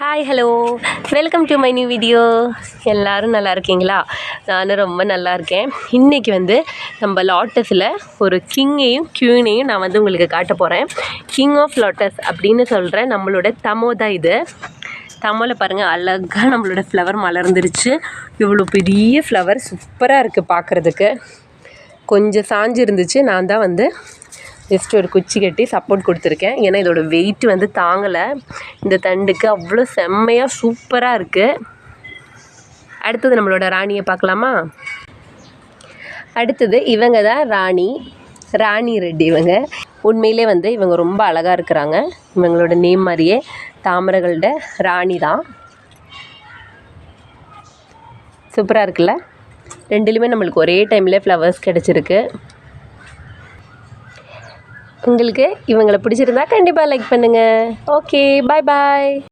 Hi hello welcome to my new video. எல்லோரும் நல்லா இருக்கீங்களா? நானும் ரொம்ப நல்லா இருக்கேன். இன்றைக்கி நம்ம லாட்டஸில் ஒரு கிங்கையும் க்யூனையும் நான் உங்களுக்கு காட்ட போகிறேன். கிங் ஆஃப் லாட்டஸ் அப்படின்னு சொல்கிறேன். நம்மளோட தமோ தான் இது. தமோவில் பாருங்கள், அழகாக நம்மளோட ஃப்ளவர் மலர்ந்துருச்சு. இவ்வளோ பெரிய ஃப்ளவர் சூப்பராக இருக்குது பார்க்குறதுக்கு. கொஞ்சம் சாஞ்சு இருந்துச்சு. நான் தான் ஜஸ்ட் ஒரு குச்சி கட்டி சப்போர்ட் கொடுத்துருக்கேன். ஏன்னா இதோட வெயிட் தாங்கலை. இந்த தண்டுக்கு அவ்வளோ செம்மையாக சூப்பராக இருக்குது. அடுத்தது நம்மளோட ராணியை பார்க்கலாமா? அடுத்தது இவங்க தான் ராணி ரெட்டி. இவங்க உண்மையிலே இவங்க ரொம்ப அழகாக இருக்கிறாங்க. இவங்களோட நேம் மாதிரியே தாமரைகளோட ராணி தான். சூப்பராக இருக்குல்ல? ரெண்டுலேயுமே நம்மளுக்கு ஒரே டைமில் ஃப்ளவர்ஸ் கிடச்சிருக்கு. உங்களுக்கு இவங்களை பிடிச்சிருந்தா கண்டிப்பாக லைக் பண்ணுங்கள். ஓகே, பாய் பாய்.